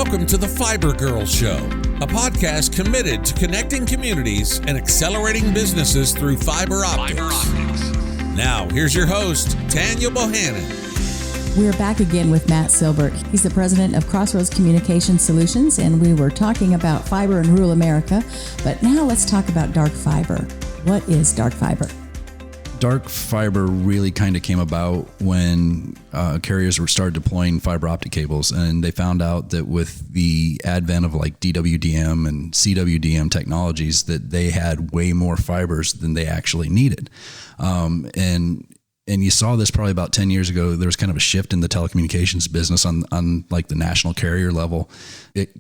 Welcome to the Fiber Girls Show, a podcast committed to connecting communities and accelerating businesses through fiber optics. Now, here's your host, Tanya. We're back again with Matt Silbert. He's the president of Crossroads Communication Solutions, and we were talking about fiber in rural America. But now let's talk about dark fiber. What is dark fiber? Dark fiber really kind of came about when carriers started deploying fiber optic cables, and they found out that with the advent of like DWDM and CWDM technologies, that they had way more fibers than they actually needed. And you saw this probably about 10 years ago. There was kind of a shift in the telecommunications business on like the national carrier level. It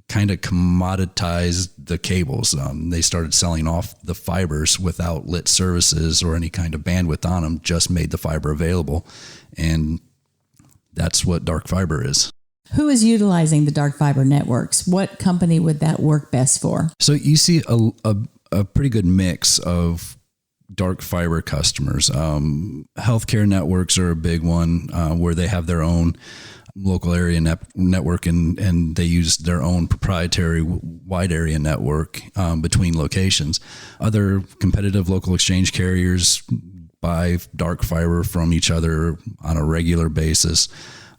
kind of commoditized the cables. They started selling off the fibers without lit services or any kind of bandwidth on them, just made the fiber available. And that's what dark fiber is. Who is utilizing the dark fiber networks? What company would that work best for? So you see a pretty good mix of dark fiber customers. Healthcare networks are a big one, where they have their own local area network and they use their own proprietary wide area network between locations. Other competitive local exchange carriers buy dark fiber from each other on a regular basis.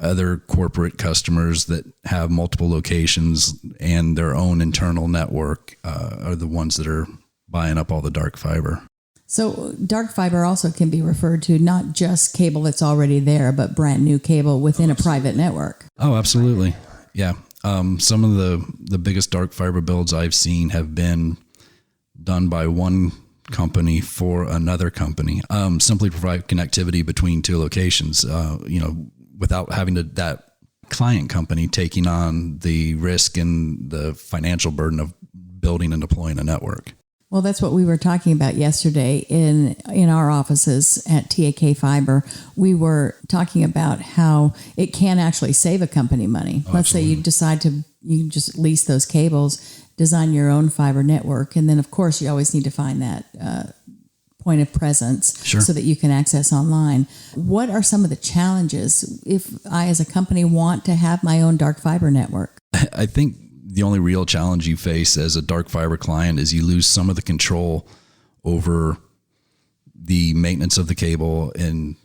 Other corporate customers that have multiple locations and their own internal network are the ones that are buying up all the dark fiber. So dark fiber also can be referred to not just cable that's already there, but brand new cable within a private network. Oh, absolutely. Yeah. Some of the biggest dark fiber builds I've seen have been done by one company for another company. Simply provide connectivity between two locations, without having that client company taking on the risk and the financial burden of building and deploying a network. Well, that's what we were talking about yesterday in our offices at T.A.K. Fiber. We were talking about how it can actually save a company money. Let's say you decide you just lease those cables, design your own fiber network, and then of course you always need to find that point of presence so that you can access online. What are some of the challenges if I as a company want to have my own dark fiber network? I think the only real challenge you face as a dark fiber client is you lose some of the control over the maintenance of the cable and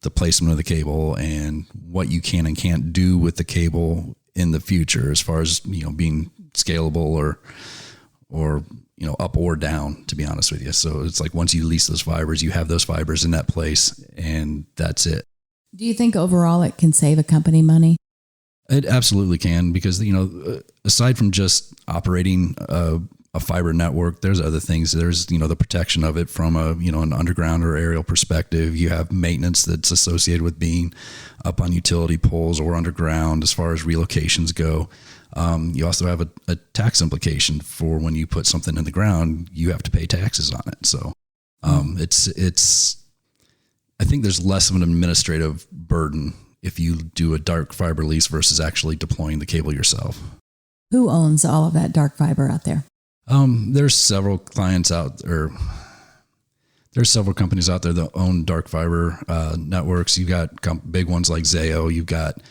the placement of the cable and what you can and can't do with the cable in the future as far as, being scalable or up or down, to be honest with you. So it's like once you lease those fibers, you have those fibers in that place and that's it. Do you think overall it can save a company money? It absolutely can, because, aside from just operating a fiber network, there's other things. There's, the protection of it from an underground or aerial perspective. You have maintenance that's associated with being up on utility poles or underground as far as relocations go. You also have a tax implication for when you put something in the ground, you have to pay taxes on it. So it's I think there's less of an administrative burden if you do a dark fiber lease versus actually deploying the cable yourself. Who owns all of that dark fiber out there? There's several clients out there. There's several companies out there that own dark fiber networks. You've got big ones like Zayo. You've got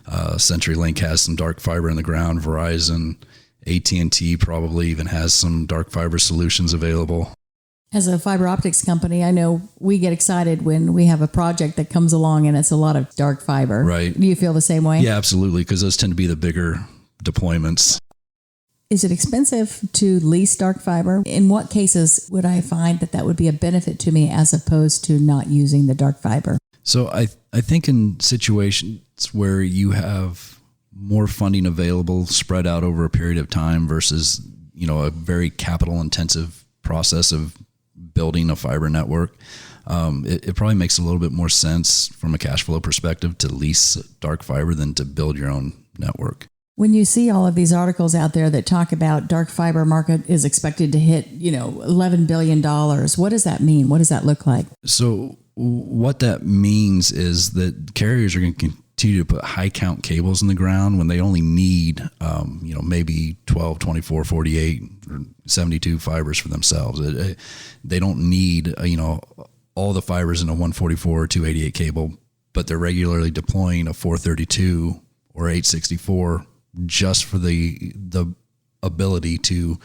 CenturyLink has some dark fiber in the ground. Verizon, AT&T probably even has some dark fiber solutions available. As a fiber optics company, I know we get excited when we have a project that comes along and it's a lot of dark fiber. Right. Do you feel the same way? Yeah, absolutely, because those tend to be the bigger deployments. Is it expensive to lease dark fiber? In what cases would I find that would be a benefit to me as opposed to not using the dark fiber? So I think in situations where you have more funding available spread out over a period of time versus, a very capital intensive process of building a fiber network, it probably makes a little bit more sense from a cash flow perspective to lease dark fiber than to build your own network. When you see all of these articles out there that talk about dark fiber market is expected to hit, $11 billion, what does that mean? What does that look like? So what that means is that carriers are going to continue to put high count cables in the ground when they only need, maybe 12, 24, 48, or 72 fibers for themselves. They don't need, all the fibers in a 144 or 288 cable, but they're regularly deploying a 432 or 864 just for the ability to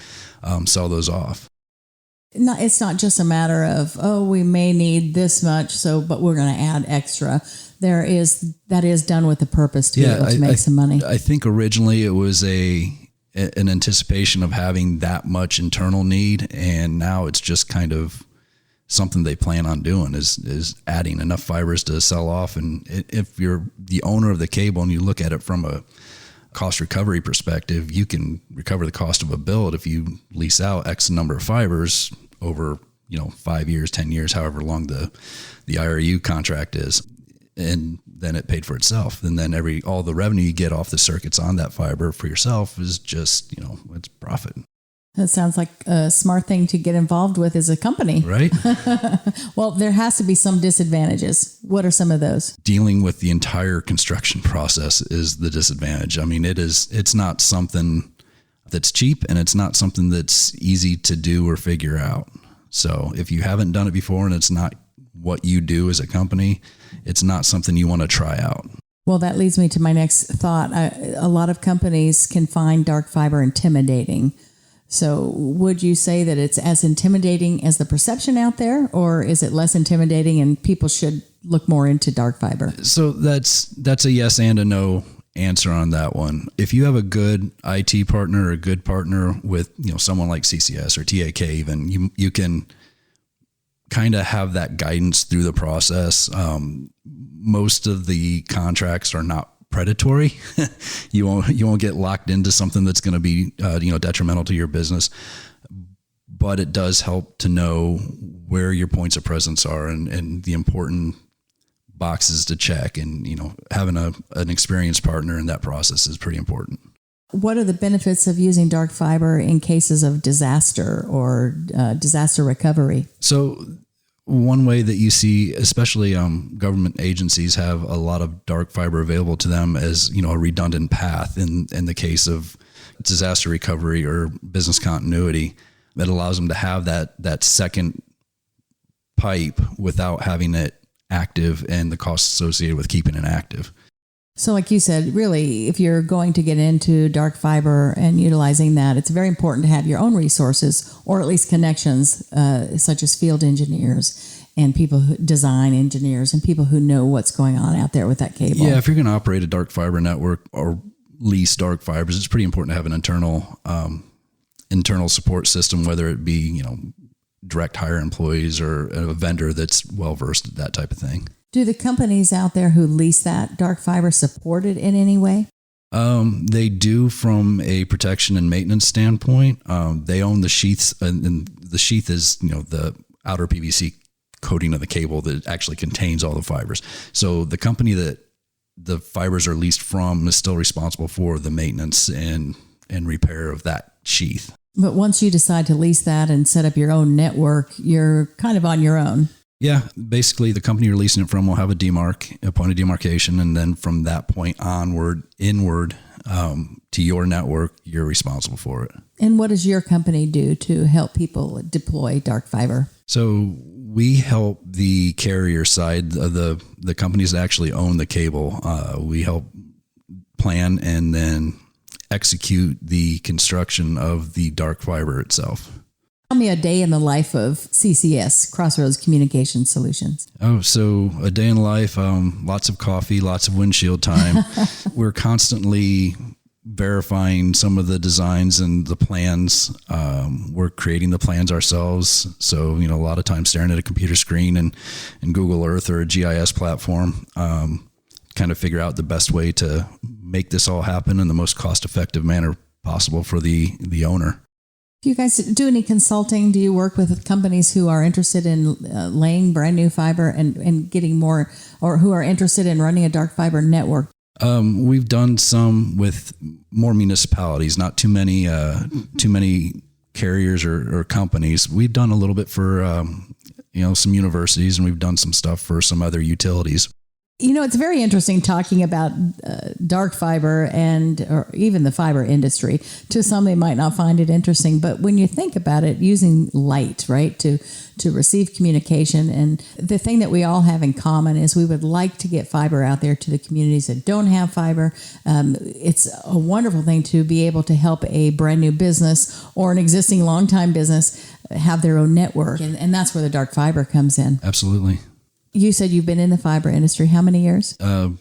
sell those off. It's not just a matter of, we may need this much, but we're going to add extra. That is done with a purpose to be able to make some money. I think originally it was an anticipation of having that much internal need, and now it's just kind of something they plan on doing is adding enough fibers to sell off. And if you're the owner of the cable and you look at it from a cost recovery perspective, you can recover the cost of a build if you lease out X number of fibers over 5 years, 10 years, however long the IRU contract is, and then it paid for itself. And then all the revenue you get off the circuits on that fiber for yourself is just it's profit. That sounds like a smart thing to get involved with as a company. Right. Well, there has to be some disadvantages. What are some of those? Dealing with the entire construction process is the disadvantage. I mean, it's not something that's cheap, and it's not something that's easy to do or figure out. So if you haven't done it before and it's not what you do as a company, it's not something you want to try out. Well, that leads me to my next thought. A lot of companies can find dark fiber intimidating. So would you say that it's as intimidating as the perception out there, or is it less intimidating and people should look more into dark fiber? So that's a yes and a no answer on that one. If you have a good IT partner or a good partner with, someone like CCS or T.A.K. even, you can kind of have that guidance through the process. Most of the contracts are not predatory. You won't get locked into something that's going to be detrimental to your business, but it does help to know where your points of presence are and the important boxes to check, and having an experienced partner in that process is pretty important. What are the benefits of using dark fiber in cases of disaster or disaster recovery? So one way that you see, especially government agencies, have a lot of dark fiber available to them as a redundant path in the case of disaster recovery or business continuity. It allows them to have that second pipe without having it active and the costs associated with keeping it active. So like you said, really, if you're going to get into dark fiber and utilizing that, it's very important to have your own resources, or at least connections, such as field engineers and design engineers and people who know what's going on out there with that cable. Yeah, if you're going to operate a dark fiber network or lease dark fibers, it's pretty important to have an internal support system, whether it be, direct hire employees or a vendor that's well-versed at that type of thing. Do the companies out there who lease that dark fiber support it in any way? They do from a protection and maintenance standpoint. They own the sheaths, and the sheath is, the outer PVC coating of the cable that actually contains all the fibers. So the company that the fibers are leased from is still responsible for the maintenance and repair of that sheath. But once you decide to lease that and set up your own network, you're kind of on your own. Yeah, basically the company you're leasing it from will have a point of demarcation, and then from that point inward to your network, you're responsible for it. And what does your company do to help people deploy dark fiber? So we help the carrier side of the companies that actually own the cable. We help plan and then execute the construction of the dark fiber itself. Tell me a day in the life of CCS, Crossroads Communication Solutions. Oh, so a day in life, lots of coffee, lots of windshield time. We're constantly verifying some of the designs and the plans. We're creating the plans ourselves. So, a lot of times staring at a computer screen and Google Earth or a GIS platform, kind of figure out the best way to make this all happen in the most cost-effective manner possible for the owner. Do you guys do any consulting? Do you work with companies who are interested in laying brand new fiber and getting more, or who are interested in running a dark fiber network? We've done some with more municipalities, not too many carriers or companies. We've done a little bit for some universities, and we've done some stuff for some other utilities. It's very interesting talking about dark fiber or even the fiber industry. To some, they might not find it interesting, but when you think about it, using light, right, to receive communication, and the thing that we all have in common is we would like to get fiber out there to the communities that don't have fiber. It's a wonderful thing to be able to help a brand new business or an existing long-time business have their own network, and that's where the dark fiber comes in. Absolutely. You said you've been in the fiber industry how many years?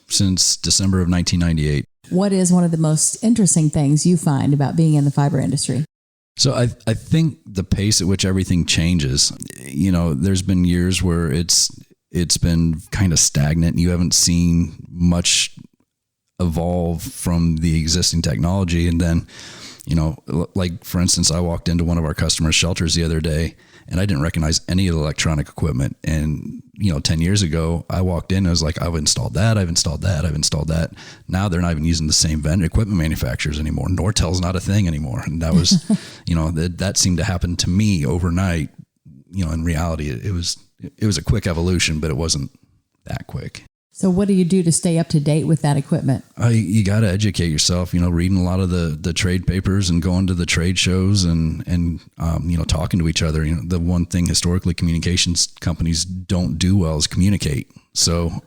Since December of 1998. What is one of the most interesting things you find about being in the fiber industry? So I think the pace at which everything changes, there's been years where it's been kind of stagnant. You haven't seen much evolve from the existing technology. And then, like for instance, I walked into one of our customers' shelters the other day and I didn't recognize any of the electronic equipment. And, 10 years ago, I walked in and I was like, I've installed that. Now they're not even using the same equipment manufacturers anymore. Nortel's not a thing anymore. And that was, that seemed to happen to me overnight. In reality, it was a quick evolution, but it wasn't that quick. So what do you do to stay up to date with that equipment? You got to educate yourself, reading a lot of the trade papers and going to the trade shows and talking to each other. The one thing historically communications companies don't do well is communicate. So,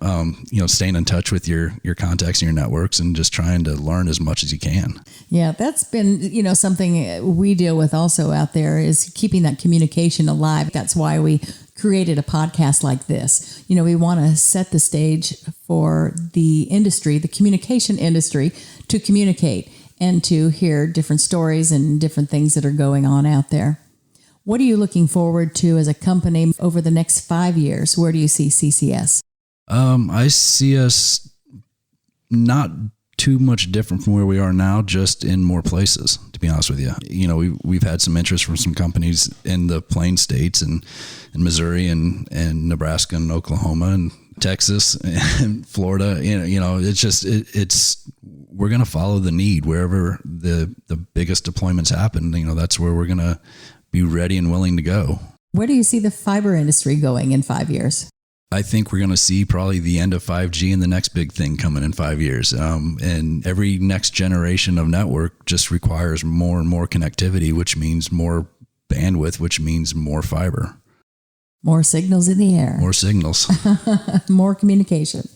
staying in touch with your contacts and your networks and just trying to learn as much as you can. Yeah, that's been, something we deal with also out there is keeping that communication alive. That's why we created a podcast like this. We want to set the stage for the industry, the communication industry, to communicate and to hear different stories and different things that are going on out there. What are you looking forward to as a company over the next 5 years? Where do you see CCS? I see us not too much different from where we are now, just in more places, to be honest with you. We've had some interest from some companies in the Plain States and in Missouri and Nebraska and Oklahoma and Texas and Florida. We're going to follow the need wherever the biggest deployments happen. That's where we're going to be ready and willing to go. Where do you see the fiber industry going in 5 years? I think we're going to see probably the end of 5G and the next big thing coming in 5 years. And every next generation of network just requires more and more connectivity, which means more bandwidth, which means more fiber. More signals in the air. More signals. More communication.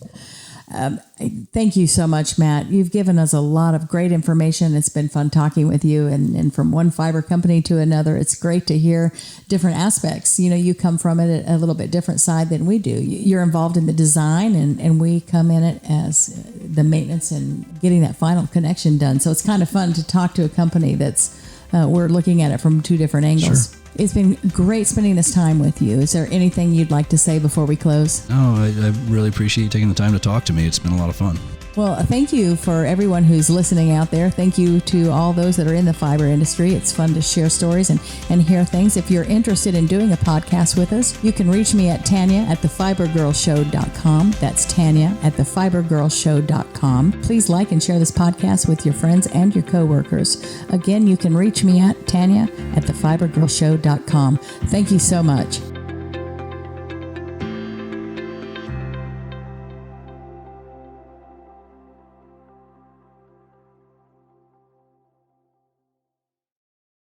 Thank you so much, Matt. You've given us a lot of great information. It's been fun talking with you, and from one fiber company to another. It's great to hear different aspects. You come from it a little bit different side than we do. You're involved in the design, and we come in it as the maintenance and getting that final connection done. So it's kind of fun to talk to a company that's we're looking at it from two different angles. Sure. It's been great spending this time with you. Is there anything you'd like to say before we close? No, I really appreciate you taking the time to talk to me. It's been a lot of fun. Well, thank you for everyone who's listening out there. Thank you to all those that are in the fiber industry. It's fun to share stories and hear things. If you're interested in doing a podcast with us, you can reach me at Tanya at thefibergirlshow.com. That's Tanya at thefibergirlshow.com. Please like and share this podcast with your friends and your coworkers. Again, you can reach me at Tanya at thefibergirlshow.com. Thank you so much.